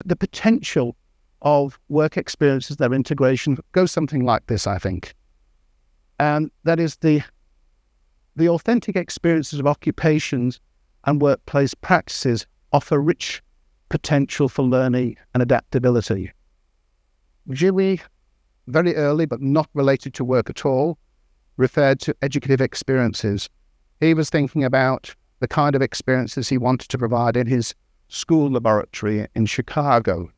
the potential of work experiences, their integration, goes something like this, I think. And that is the authentic experiences of occupations and workplace practices offer rich potential for learning and adaptability. WIE, very early but not related to work at all, referred to educative experiences. He was thinking about the kind of experiences he wanted to provide in his school laboratory in Chicago.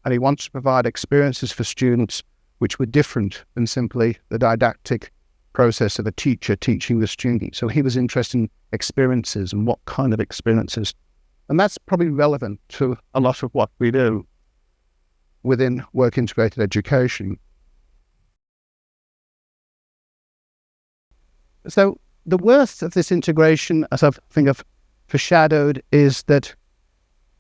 And he wanted to provide experiences for students which were different than simply the didactic process of a teacher teaching the student. So he was interested in experiences and what kind of experiences. And that's probably relevant to a lot of what we do within work-integrated education. So the worth of this integration, as I think I've foreshadowed, is that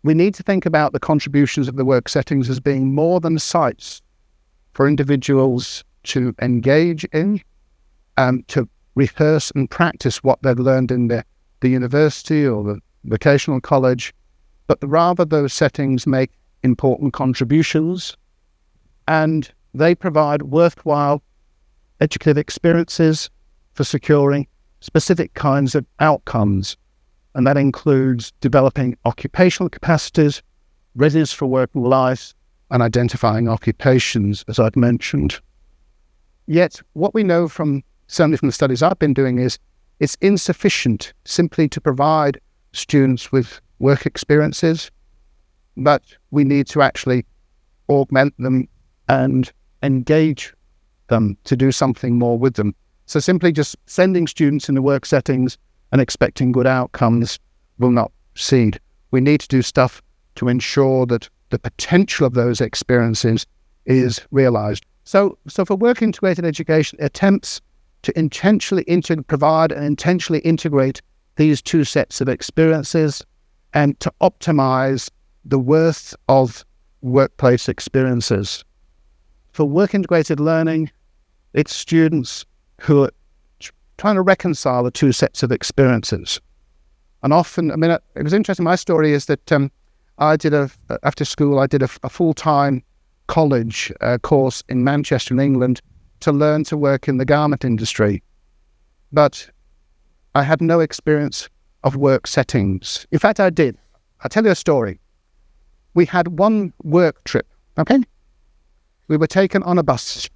we need to think about the contributions of the work settings as being more than sites for individuals to engage in and to rehearse and practice what they've learned in the university or the vocational college, but rather those settings make important contributions and they provide worthwhile educative experiences for securing specific kinds of outcomes. And that includes developing occupational capacities, readiness for working life, and identifying occupations, as I've mentioned. Yet, what we know certainly from the studies I've been doing is it's insufficient simply to provide students with work experiences, but we need to actually augment them and engage them to do something more with them. So simply just sending students into work settings and expecting good outcomes will not succeed. We need to do stuff to ensure that the potential of those experiences is realized. So for work-integrated education, attempts to intentionally provide and intentionally integrate these two sets of experiences and to optimize the worth of workplace experiences. For work-integrated learning, it's students who are trying to reconcile the two sets of experiences. And often, it was interesting, my story is that after school, I did a full-time college course in Manchester in England to learn to work in the garment industry. But I had no experience of work settings. In fact, I did. I'll tell you a story. We had one work trip, okay? We were taken on a bus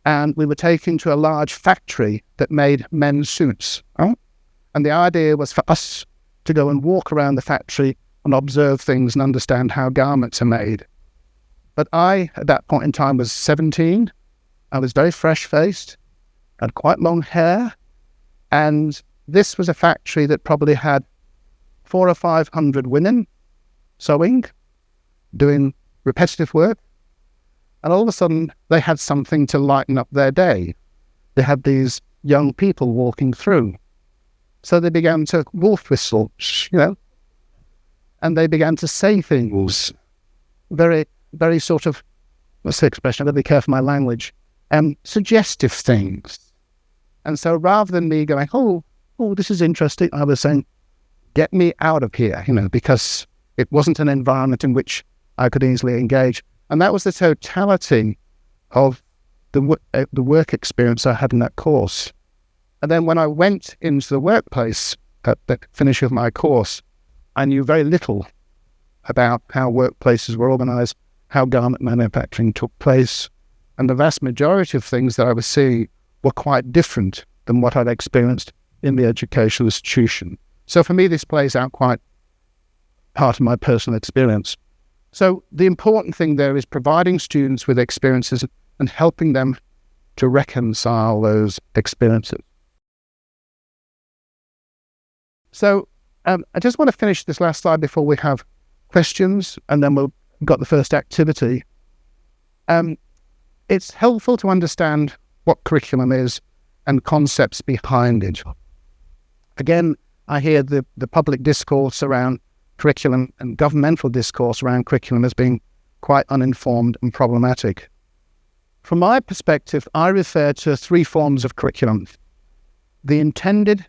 and we were taken to a large factory that made men's suits. Oh? And the idea was for us to go and walk around the factory and observe things and understand how garments are made. But I, at that point in time, was 17. I was very fresh-faced, had quite long hair, and this was a factory that probably had 400 or 500 women sewing, doing repetitive work. And all of a sudden, they had something to lighten up their day. They had these young people walking through. So they began to wolf whistle, and they began to say things, very, very sort of, what's the expression? I've got to be careful of my language, suggestive things. And so rather than me going, oh, this is interesting, I was saying, get me out of here, because it wasn't an environment in which I could easily engage. And that was the totality of the work experience I had in that course. And then when I went into the workplace at the finish of my course, I knew very little about how workplaces were organized, how garment manufacturing took place. And the vast majority of things that I was seeing were quite different than what I'd experienced in the educational institution. So for me, this plays out quite part of my personal experience. So the important thing there is providing students with experiences and helping them to reconcile those experiences. So I just want to finish this last slide before we have questions, and then we've got the first activity. It's helpful to understand what curriculum is and concepts behind it. Again, I hear the public discourse around curriculum and governmental discourse around curriculum as being quite uninformed and problematic. From my perspective, I refer to three forms of curriculum: the intended,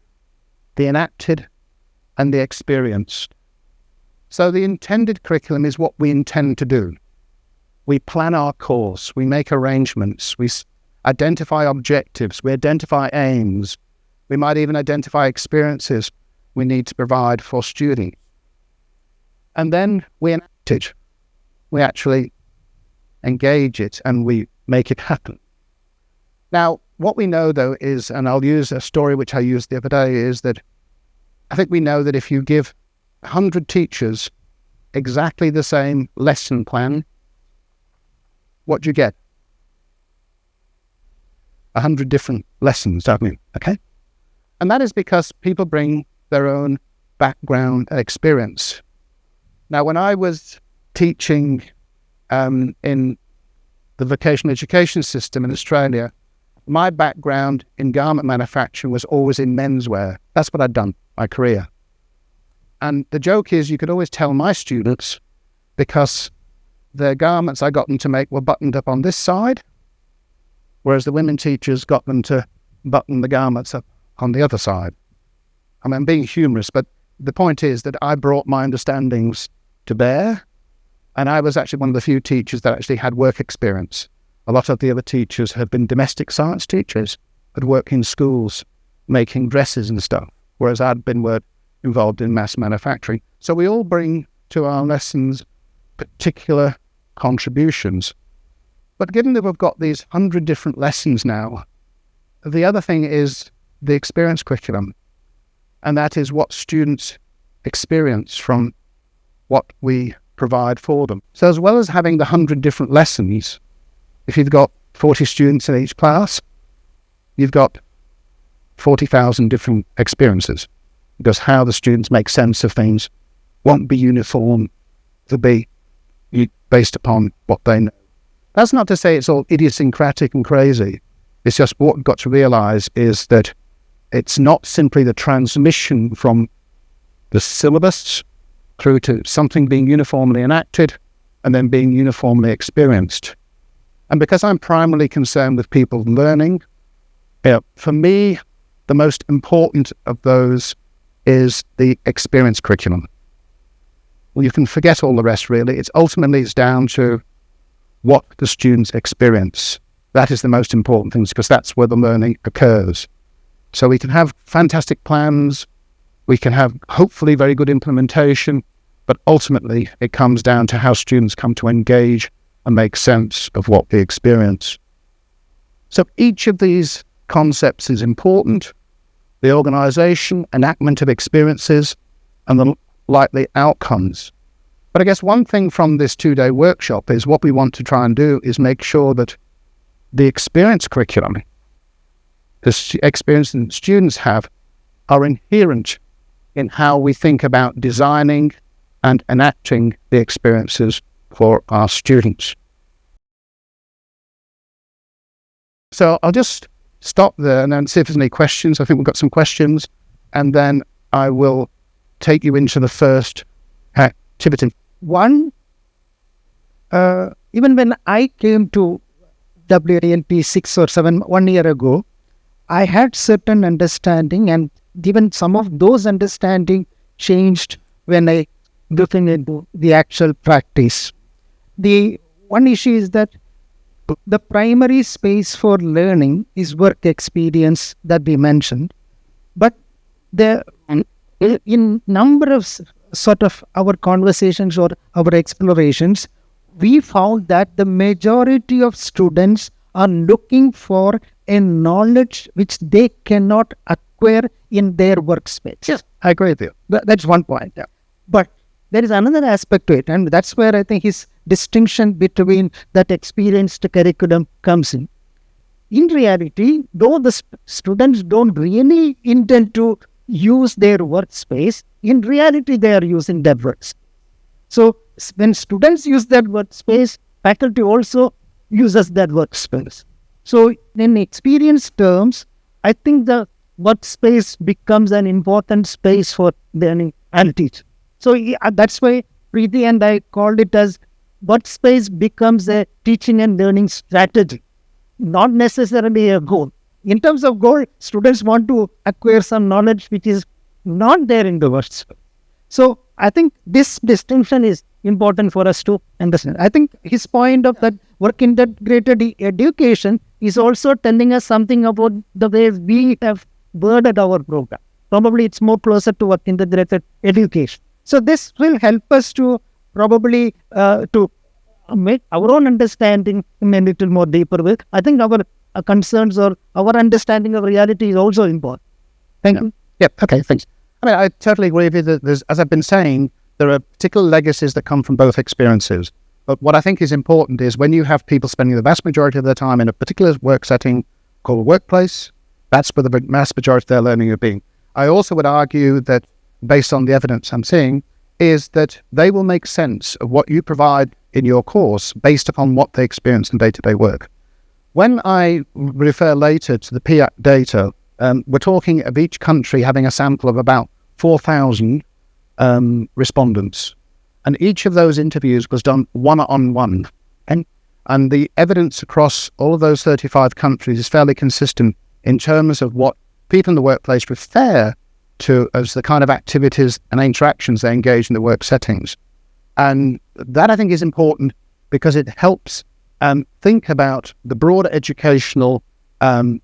the enacted, and the experienced. So the intended curriculum is what we intend to do. We plan our course, we make arrangements, we identify objectives, we identify aims, we might even identify experiences we need to provide for students. And then we enact it. We actually engage it and we make it happen. Now, what we know though is, and I'll use a story which I used the other day, is that I think we know that if you give 100 teachers exactly the same lesson plan, what do you get? 100 different lessons, don't we? Okay? And that is because people bring their own background and experience. Now, when I was teaching in the vocational education system in Australia, my background in garment manufacturing was always in menswear. That's what I'd done, my career. And the joke is you could always tell my students, because the garments I got them to make were buttoned up on this side, whereas the women teachers got them to button the garments up on the other side. I mean, I'm being humorous, but the point is that I brought my understandings to bear, and I was actually one of the few teachers that actually had work experience. A lot of the other teachers had been domestic science teachers, had worked in schools making dresses and stuff, whereas I'd been involved in mass manufacturing. So we all bring to our lessons particular contributions. But given that we've got these 100 different lessons now, the other thing is the experience curriculum, and that is what students experience from what we provide for them. So as well as having the 100 different lessons, if you've got 40 students in each class, you've got 40,000 different experiences, because how the students make sense of things won't be uniform. It'll be based upon what they know. That's not to say it's all idiosyncratic and crazy. It's just what we've got to realise is that it's not simply the transmission from the syllabus through to something being uniformly enacted and then being uniformly experienced. And because I'm primarily concerned with people learning, for me, the most important of those is the experience curriculum. Well, you can forget all the rest, really. It's down to what the students experience. That is the most important thing, because that's where the learning occurs. So we can have fantastic plans, we can have hopefully very good implementation, but ultimately it comes down to how students come to engage and make sense of what they experience. So each of these concepts is important: the organisation, enactment of experiences, and the likely outcomes. But I guess one thing from this 2-day workshop is what we want to try and do is make sure that the experience curriculum, the experience that students have, are inherent in how we think about designing and enacting the experiences for our students. So I'll just stop there and then see if there's any questions. I think we've got some questions, and then I will take you into the first activity. One, even when I came to WILP 6 or 7, 1 year ago, I had certain understanding, and even some of those understanding changed when I got into the actual practice. The one issue is that the primary space for learning is work experience that we mentioned, but in number of sort of our conversations or our explorations, we found that the majority of students are looking for a knowledge which they cannot acquire in their workspace. Yes, I agree with you. That's one point. Yeah. But there is another aspect to it, and that's where I think his distinction between that experienced curriculum comes in. In reality, though the students don't really intend to use their workspace, in reality they are using that workspace. So when students use that workspace, faculty also uses that workspace. So in experience terms, I think the workspace becomes an important space for learning and teaching. So that's why Preeti and I called it as workspace becomes a teaching and learning strategy, not necessarily a goal. In terms of goal, students want to acquire some knowledge which is not there in the workspace. So I think this distinction is important for us to understand. I think his point of that work integrated education is also telling us something about the way we have worded our program. Probably it's more closer to work integrated education. So this will help us to probably to make our own understanding in a little more deeper way. I think our concerns or our understanding of reality is also important. Thank you. Yep. Okay. Thanks. I mean, I totally agree with you that there's, as I've been saying, there are particular legacies that come from both experiences. But what I think is important is when you have people spending the vast majority of their time in a particular work setting called a workplace, that's where the vast majority of their learning are being. I also would argue that, based on the evidence I'm seeing, is that they will make sense of what you provide in your course based upon what they experience in day-to-day work. When I refer later to the PIAC data, we're talking of each country having a sample of about 4,000 respondents. And each of those interviews was done one-on-one. And the evidence across all of those 35 countries is fairly consistent in terms of what people in the workplace refer to as the kind of activities and interactions they engage in the work settings. And that, I think, is important because it helps think about the broader educational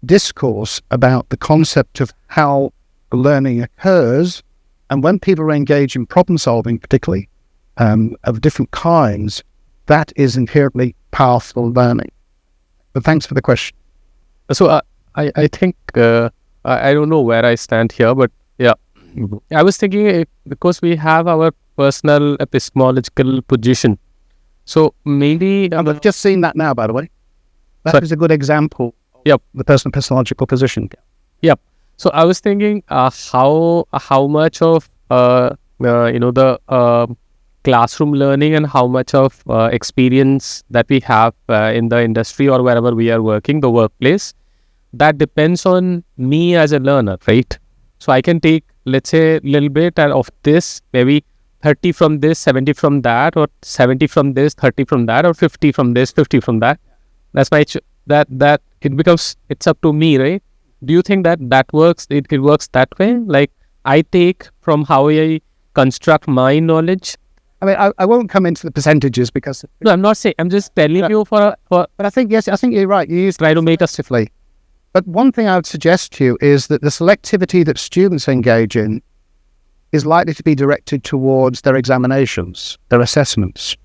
discourse about the concept of how learning occurs. And when people are engaged in problem solving, particularly of different kinds, that is inherently powerful learning. But thanks for the question. So I think, I don't know where I stand here, but yeah, I was thinking because we have our personal epistemological position. So maybe... I've just seen that now, by the way. That is a good example of the personal epistemological position. Yep. So I was thinking how much of the classroom learning and how much of experience that we have in the industry or wherever we are working, the workplace, that depends on me as a learner, right? So I can take, let's say, a little bit of this, maybe 30 from this, 70 from that, or 70 from this, 30 from that, or 50 from this, 50 from that. That's my that it becomes, it's up to me, right? Do you think that works? It works that way? Like I take from how I construct my knowledge. I mean, I won't come into the percentages because... No, I'm not saying. I'm just telling you for... But I think, yes, I think you're right. You try to make us... Effectively. But one thing I would suggest to you is that the selectivity that students engage in is likely to be directed towards their examinations, their assessments.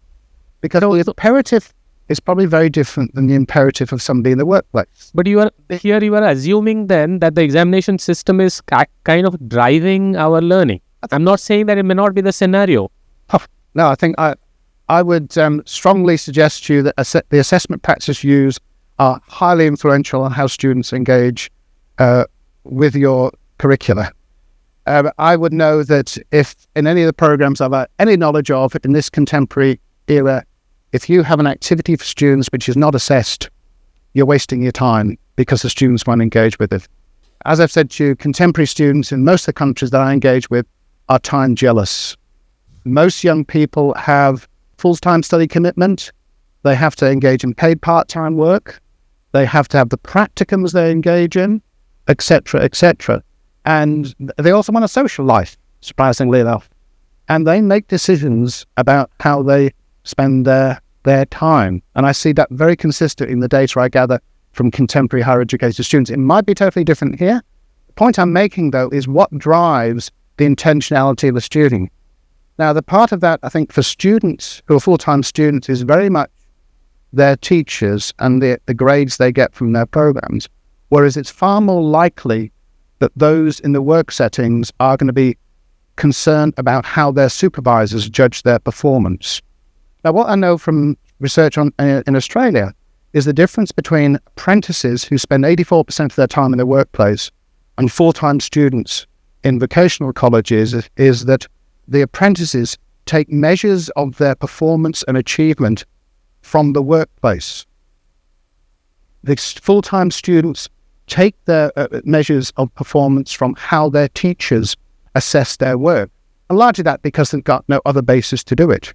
Because the imperative is probably very different than the imperative of somebody in the workplace. But you are assuming then that the examination system is kind of driving our learning. I'm not saying that it may not be the scenario. No, I think I would strongly suggest to you that the assessment practices used are highly influential on how students engage with your curricula. I would know that if in any of the programs I've had any knowledge of in this contemporary era, if you have an activity for students which is not assessed, you're wasting your time because the students won't engage with it. As I've said to you, contemporary students in most of the countries that I engage with are time jealous. Most young people have full-time study commitment. They have to engage in paid part-time work. They have to have the practicums they engage in, etc., etc. And they also want a social life, surprisingly enough. And they make decisions about how they spend their time. And I see that very consistent in the data I gather from contemporary higher educated students. It might be totally different here. The point I'm making, though, is what drives the intentionality of the student. Now, the part of that, I think, for students who are full-time students is very much their teachers and the grades they get from their programs, whereas it's far more likely that those in the work settings are going to be concerned about how their supervisors judge their performance. Now, what I know from research in Australia is the difference between apprentices who spend 84% of their time in the workplace and full-time students in vocational colleges is that the apprentices take measures of their performance and achievement from the workplace. The full-time students take their measures of performance from how their teachers assess their work. And largely that because they've got no other basis to do it.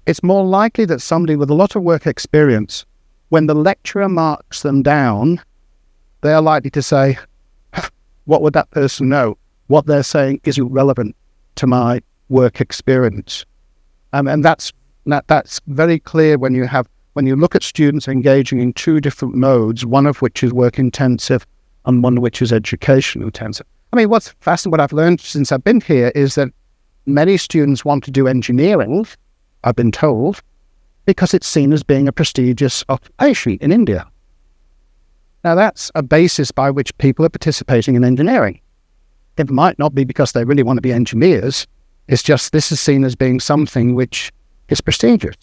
It's more likely that somebody with a lot of work experience, when the lecturer marks them down, they are likely to say, what would that person know? What they're saying isn't relevant to my work experience. And that's very clear when you look at students engaging in two different modes, one of which is work intensive and one which is education intensive. I mean, what's fascinating, what I've learned since I've been here is that many students want to do engineering, I've been told, because it's seen as being a prestigious occupation in India. Now, that's a basis by which people are participating in engineering. It might not be because they really want to be engineers. It's just this is seen as being something which is prestigious.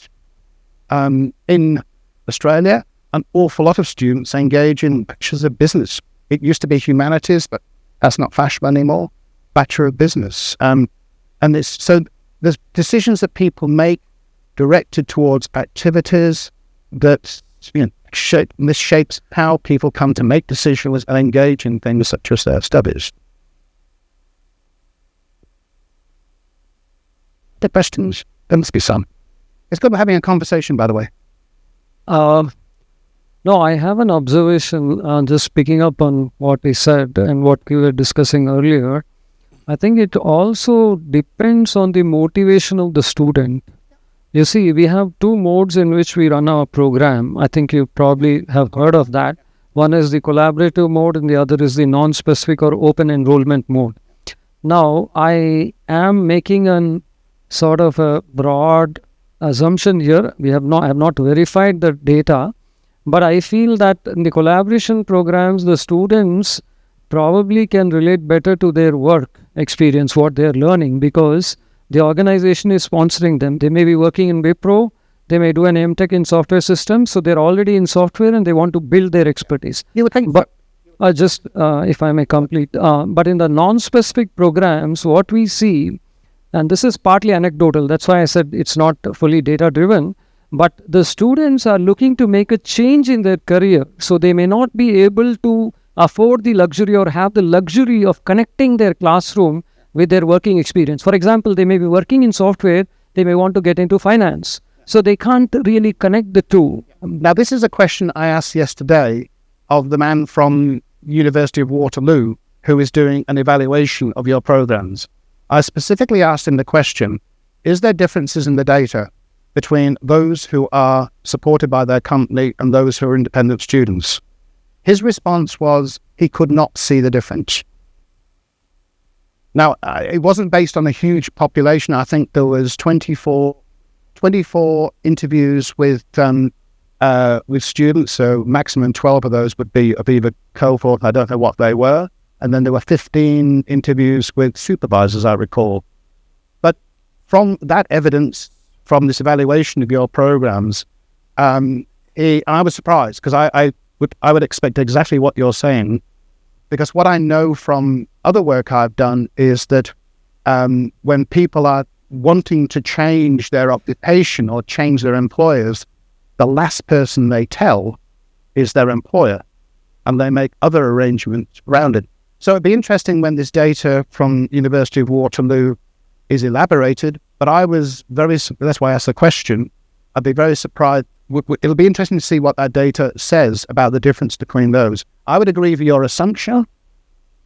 In Australia, an awful lot of students engage in bachelors of business. It used to be humanities, but that's not fashionable anymore. Bachelor of business. So there's decisions that people make directed towards activities that this shapes how people come to make decisions and engage in things such as their studies. The questions? There must be some. It's good we're having a conversation, by the way. No, I have an observation, just picking up on what he said and what we were discussing earlier. I think it also depends on the motivation of the student. You see, we have two modes in which we run our program. I think you probably have heard of that. One is the collaborative mode and the other is the non-specific or open enrollment mode. Now, I am making an sort of a broad assumption here. I have not verified the data, but I feel that in the collaboration programs, the students probably can relate better to their work experience, what they are learning, because the organization is sponsoring them. They may be working in Wipro, they may do an MTech in software systems, so they're already in software and they want to build their expertise. You would think, but if I may complete, but in the non-specific programs, what we see, and this is partly anecdotal, that's why I said it's not fully data-driven, but the students are looking to make a change in their career, so they may not be able to afford the luxury or have the luxury of connecting their classroom with their working experience. For example, they may be working in software, they may want to get into finance. So they can't really connect the two. Now, this is a question I asked yesterday of the man from University of Waterloo who is doing an evaluation of your programs. I specifically asked him the question, is there differences in the data between those who are supported by their company and those who are independent students? His response was he could not see the difference. Now, it wasn't based on a huge population. I think there was 24 interviews with students, so maximum 12 of those would be of either cohort, I don't know what they were, and then there were 15 interviews with supervisors, I recall. But from that evidence, from this evaluation of your programs, I was surprised, because I would expect exactly what you're saying, because what I know from other work I've done is that when people are wanting to change their occupation or change their employers, the last person they tell is their employer, and they make other arrangements around it. So it'd be interesting when this data from University of Waterloo is elaborated, but that's why I asked the question. I'd be very surprised. It'll be interesting to see what that data says about the difference between those. I would agree with your assumption,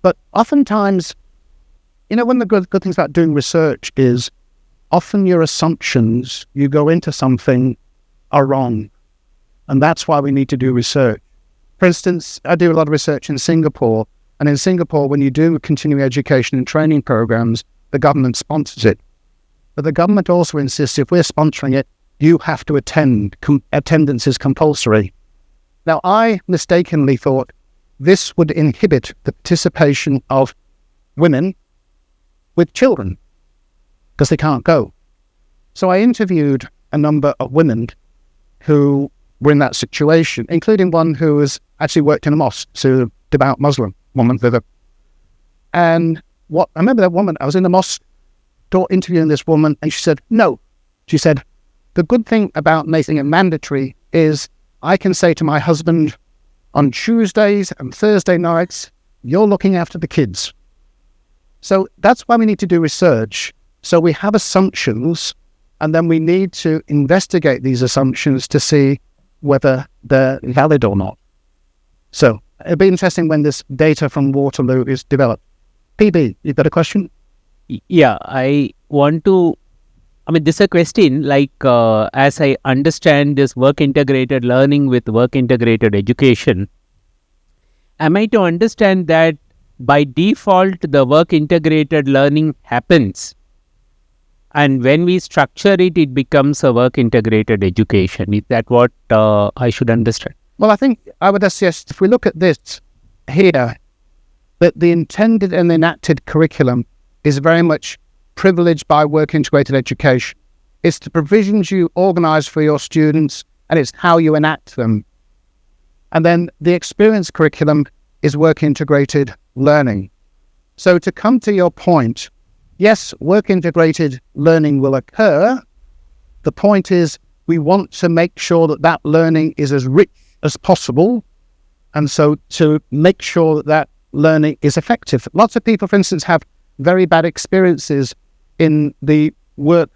but oftentimes, one of the good things about doing research is often your assumptions, you go into something, are wrong. And that's why we need to do research. For instance, I do a lot of research in Singapore, and in Singapore, when you do continuing education and training programs, the government sponsors it. But the government also insists if we're sponsoring it, you have to attend. Attendance is compulsory. Now, I mistakenly thought this would inhibit the participation of women with children because they can't go. So I interviewed a number of women who were in that situation, including one who has actually worked in a mosque, so a devout Muslim woman with her. And I remember that woman, I was in the mosque door interviewing this woman, and she said, no. She said, the good thing about making it mandatory is I can say to my husband on Tuesdays and Thursday nights, you're looking after the kids. So that's why we need to do research. So we have assumptions, and then we need to investigate these assumptions to see whether they're valid or not. So it'll be interesting when this data from Waterloo is developed. PB, you've got a question? Yeah, I want to. I mean, this is a question like, as I understand this work integrated learning with work integrated education, am I to understand that by default the work integrated learning happens, and when we structure it, it becomes a work integrated education? Is that what I should understand? Well, I think I would suggest if we look at this here, that the intended and enacted curriculum is very much privileged by work integrated education. It's the provisions you organise for your students, and it's how you enact them. And then the experience curriculum is work integrated learning. So to come to your point, yes, work integrated learning will occur. The point is we want to make sure that that learning is as rich as possible. And so to make sure that that learning is effective. Lots of people, for instance, have very bad experiences in the work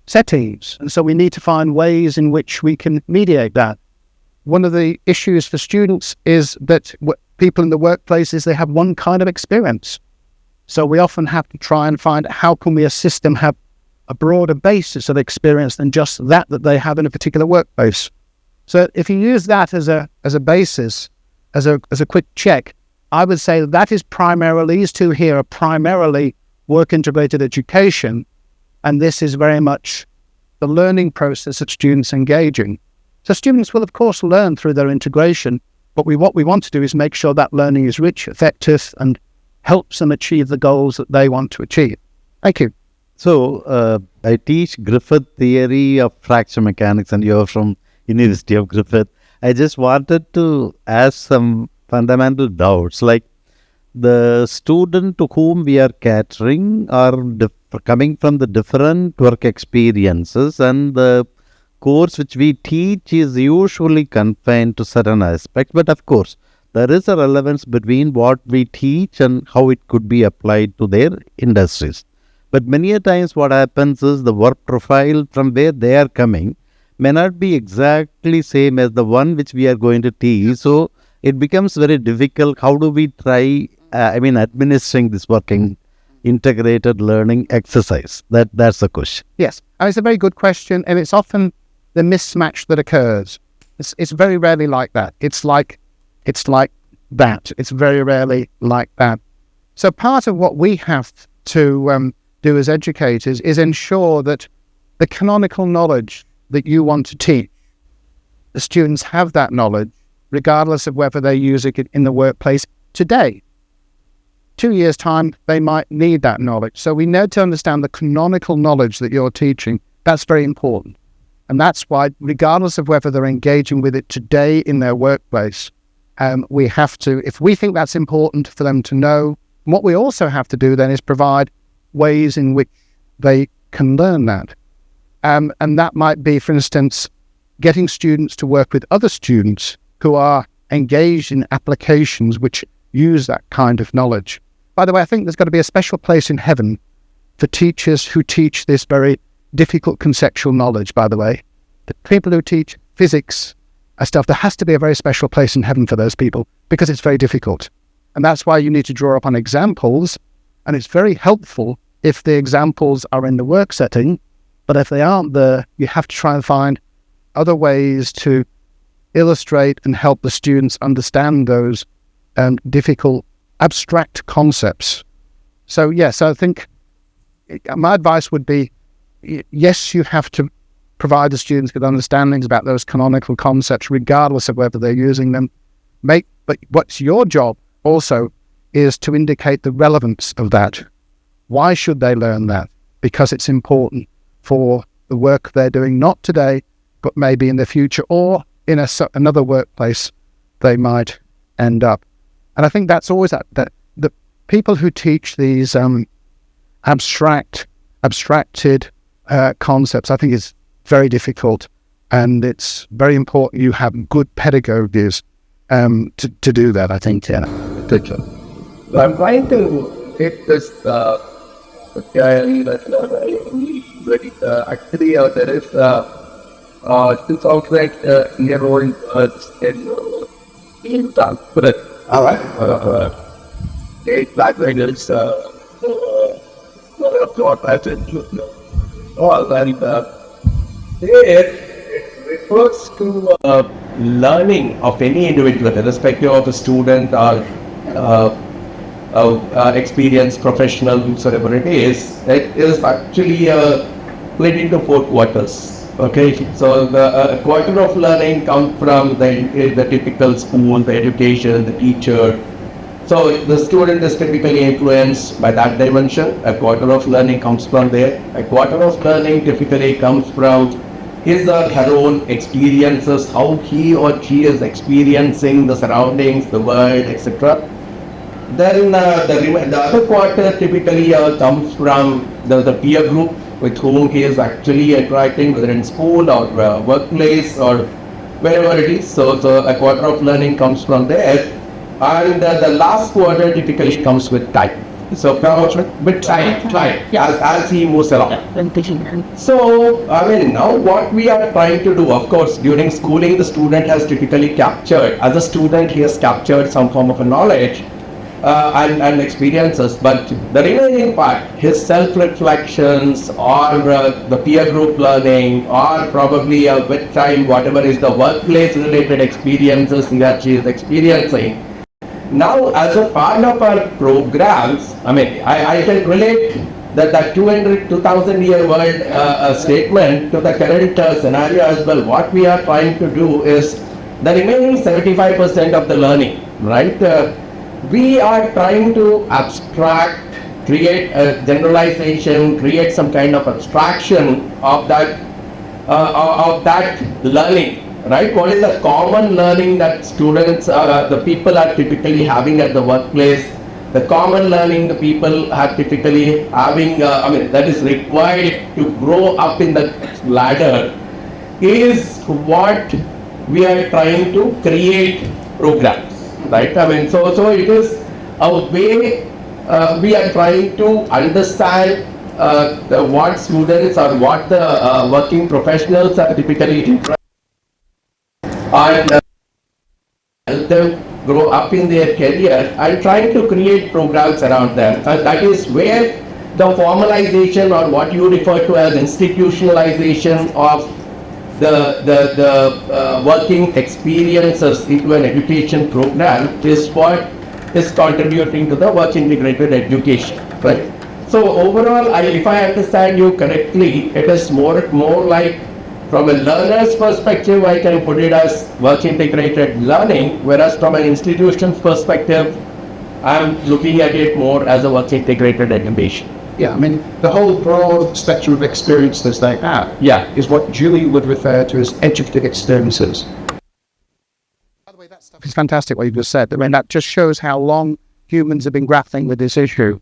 settings. And so we need to find ways in which we can mediate that. One of the issues for students is that people in the workplace is they have one kind of experience. So we often have to try and find how can we assist them have a broader basis of experience than just that they have in a particular workplace. So if you use that as a basis, as a quick check, I would say that is primarily, these two here are primarily work integrated education, and this is very much the learning process that students engage in. So students will of course learn through their integration, but what we want to do is make sure that learning is rich, effective, and helps them achieve the goals that they want to achieve. Thank you. So I teach Griffith theory of fracture mechanics, and you're from University of Griffith. I just wanted to ask some fundamental doubts, like the student to whom we are catering are coming from the different work experiences, and the course which we teach is usually confined to certain aspects. But of course, there is a relevance between what we teach and how it could be applied to their industries. But many a times what happens is the work profile from where they are coming may not be exactly same as the one which we are going to teach. So it becomes very difficult. How do we try, administering this working integrated learning exercise? That's the question. Yes, and it's a very good question, and it's often the mismatch that occurs. It's very rarely like that. It's like that. It's very rarely like that. So part of what we have to do as educators is ensure that the canonical knowledge that you want to teach, the students have that knowledge, regardless of whether they use it in the workplace today. 2 years' time, they might need that knowledge. So we need to understand the canonical knowledge that you're teaching. That's very important. And that's why, regardless of whether they're engaging with it today in their workplace, we have to, if we think that's important for them to know, what we also have to do then is provide ways in which they can learn that. And that might be, for instance, getting students to work with other students who are engaged in applications which use that kind of knowledge. By the way, I think there's got to be a special place in heaven for teachers who teach this very difficult conceptual knowledge, by the way. The people who teach physics and stuff, there has to be a very special place in heaven for those people because it's very difficult. And that's why you need to draw upon examples, and it's very helpful if the examples are in the work setting, but if they aren't there, you have to try and find other ways to illustrate and help the students understand those difficult, abstract concepts. So yes, I think my advice would be, yes, you have to provide the students with understandings about those canonical concepts, regardless of whether they're using them. But what's your job also is to indicate the relevance of that. Why should they learn that? Because it's important for the work they're doing, not today, but maybe in the future, or in another workplace they might end up. And I think that's always that the people who teach these abstracted concepts, I think is very difficult, and it's very important you have good pedagogies to do that, I think. Yeah. I'm trying to take this theory that actually there is since outside year old in but all right. Background is thought that all and it refers to learning of any individual, irrespective of a student or experienced professional, whosoever it is actually split into 4 quarters. Okay, so the quarter of learning comes from the typical school, the education, the teacher. So the student is typically influenced by that dimension. A quarter of learning comes from there. A quarter of learning typically comes from his or her own experiences, how he or she is experiencing the surroundings, the world, etc. Then the other quarter typically comes from the peer group with whom he is actually interacting, whether in school or workplace or wherever it is. So a quarter of learning comes from there. And the last quarter typically comes with time. So with time, as he moves along. So, I mean, now what we are trying to do, of course, during schooling, the student has typically captured, as a student, he has captured some form of a knowledge and experiences, but the remaining part, his self-reflections or the peer group learning or probably with time, whatever is the workplace-related experiences that she is experiencing. Now, as a part of our programs, I mean, I can relate that 2,000 year world statement to the current scenario as well. What we are trying to do is the remaining 75% of the learning, right? We are trying to abstract, create a generalization, create some kind of abstraction of that learning. Right? What is the common learning that students, the people are typically having at the workplace? The common learning the people are typically having, that is required to grow up in the ladder is what we are trying to create programs, right? I mean, so it is a way we are trying to understand what students or what the working professionals are typically interested and help them grow up in their career and trying to create programs around them. And that is where the formalization or what you refer to as institutionalization of the working experiences into an education program is what is contributing to the work integrated education, right? So overall, if I understand you correctly, it is more like from a learner's perspective, I can put it as work integrated learning, whereas from an institution's perspective, I'm looking at it more as a work integrated education. Yeah, I mean, the whole broad spectrum of experiences they have is what Julie would refer to as educative experiences. By the way, that stuff is fantastic what you just said. I mean, that just shows how long humans have been grappling with this issue.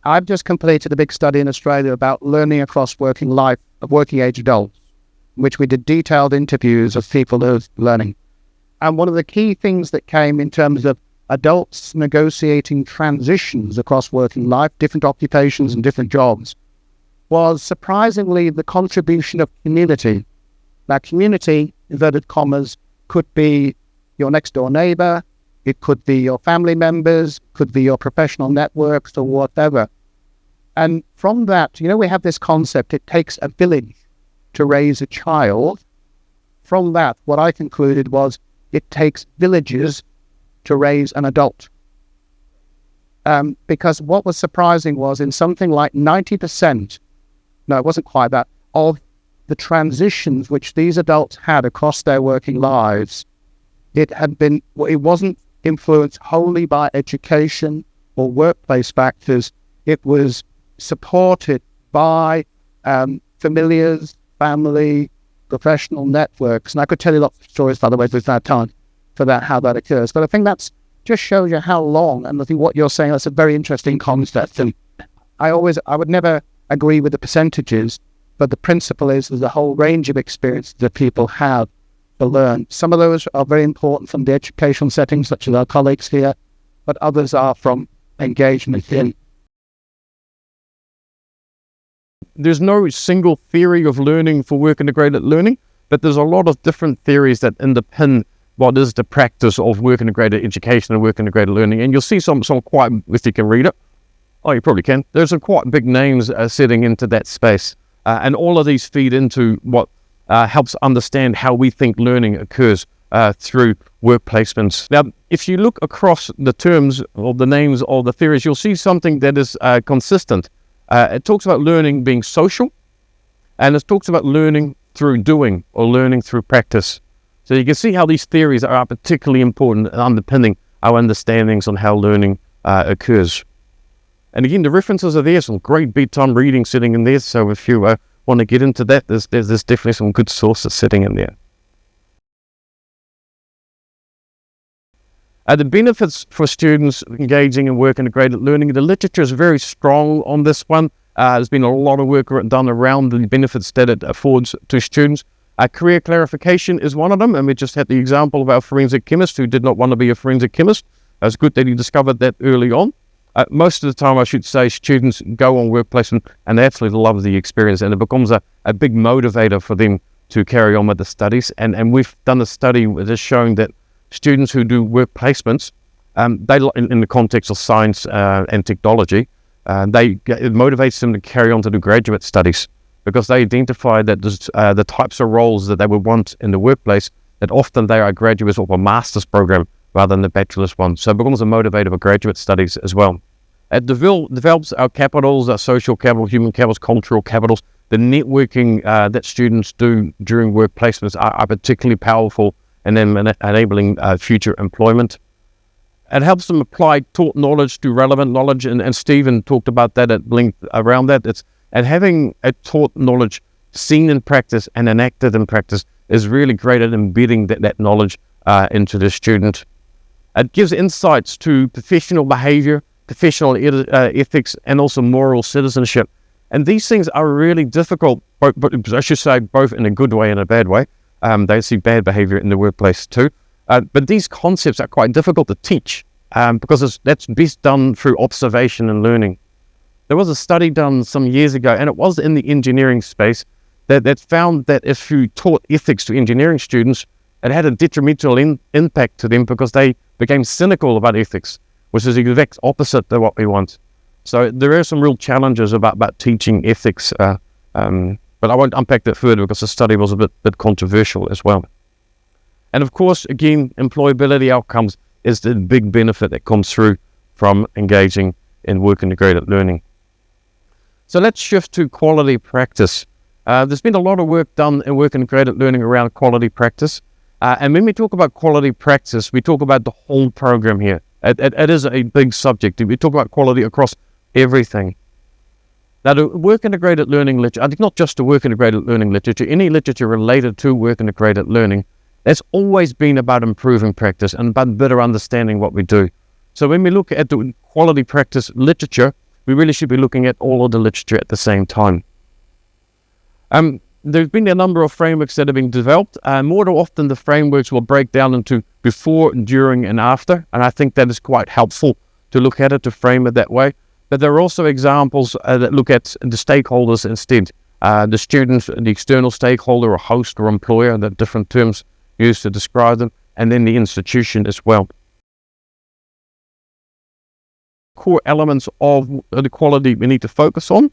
I've just completed a big study in Australia about learning across working life of working age adults, in which we did detailed interviews of people who are learning. And one of the key things that came in terms of adults negotiating transitions across working life, different occupations and different jobs, was surprisingly the contribution of community. Now, community, inverted commas, could be your next door neighbor, it could be your family members, could be your professional networks or whatever. And from that, we have this concept, it takes a village to raise a child. From that, what I concluded was it takes villages to raise an adult. Because what was surprising was in something like 90%, no, it wasn't quite that, of the transitions which these adults had across their working lives, it wasn't influenced wholly by education or workplace factors. It was supported by familiars, family, professional networks. And I could tell you lots of stories, by the way, if there's not time for that, how that occurs. But I think that's just shows you how long, and I think what you're saying, that's a very interesting concept. And I would never agree with the percentages, but the principle is there's a whole range of experiences that people have to learn. Some of those are very important from the educational settings, such as our colleagues here, but others are from engagement in. There's no single theory of learning for work integrated learning, but there's a lot of different theories that underpin what is the practice of work integrated education and work integrated learning. And you'll see some quite, if you can read it, Oh, you probably can. There's some quite big names sitting into that space. And all of these feed into what helps understand how we think learning occurs through work placements. Now, if you look across the terms or the names of the theories, you'll see something that is consistent. It talks about learning being social, and it talks about learning through doing or learning through practice. So you can see how these theories are particularly important in underpinning our understandings on how learning occurs. And again, the references are there, some great bedtime reading sitting in there. So if you want to get into that, there's definitely some good sources sitting in there. The benefits for students engaging in work integrated learning, the literature is very strong on this one. There's been a lot of work done around the benefits that it affords to students. Career clarification is one of them, and we just had the example of our forensic chemist who did not want to be a forensic chemist. It's good that he discovered that early on. Most of the time, I should say, students go on work placement and they absolutely love the experience, and it becomes a big motivator for them to carry on with the studies. And we've done a study that is showing that students who do work placements, they in the context of science and technology, it motivates them to carry on to do graduate studies, because they identify that the types of roles that they would want in the workplace, that often they are graduates of a master's program rather than the bachelor's one. So it becomes a motivator for graduate studies as well. It develops our capitals, our social capital, human capitals, cultural capitals. The networking that students do during work placements are particularly powerful in them enabling future employment. It helps them apply taught knowledge to relevant knowledge, and Stephen talked about that at length around that. And having a taught knowledge seen in practice and enacted in practice is really great at embedding that knowledge into the student. It gives insights to professional behavior, professional ethics, and also moral citizenship. And these things are really difficult, but I should say both in a good way and a bad way. They see bad behavior in the workplace too. But these concepts are quite difficult to teach because that's best done through observation and learning. There was a study done some years ago, and it was in the engineering space, that found that if you taught ethics to engineering students, it had a detrimental impact to them because they became cynical about ethics, which is the exact opposite to what we want. So there are some real challenges about teaching ethics, but I won't unpack that further because the study was a bit controversial as well. And of course, again, employability outcomes is the big benefit that comes through from engaging in work integrated learning. So let's shift to quality practice. There's been a lot of work done in work integrated learning around quality practice. And when we talk about quality practice, we talk about the whole program here. It is a big subject. We talk about quality across everything. Now, the work integrated learning literature, I think not just the work integrated learning literature, any literature related to work integrated learning, that's always been about improving practice and about better understanding what we do. So when we look at the quality practice literature, we really should be looking at all of the literature at the same time. There's been a number of frameworks that have been developed. More often the frameworks will break down into before, during, and after. And I think that is quite helpful to look at it, to frame it that way. But there are also examples that look at the stakeholders instead. The students, the external stakeholder, or host, or employer, the different terms used to describe them, and then the institution as well. Core elements of the quality we need to focus on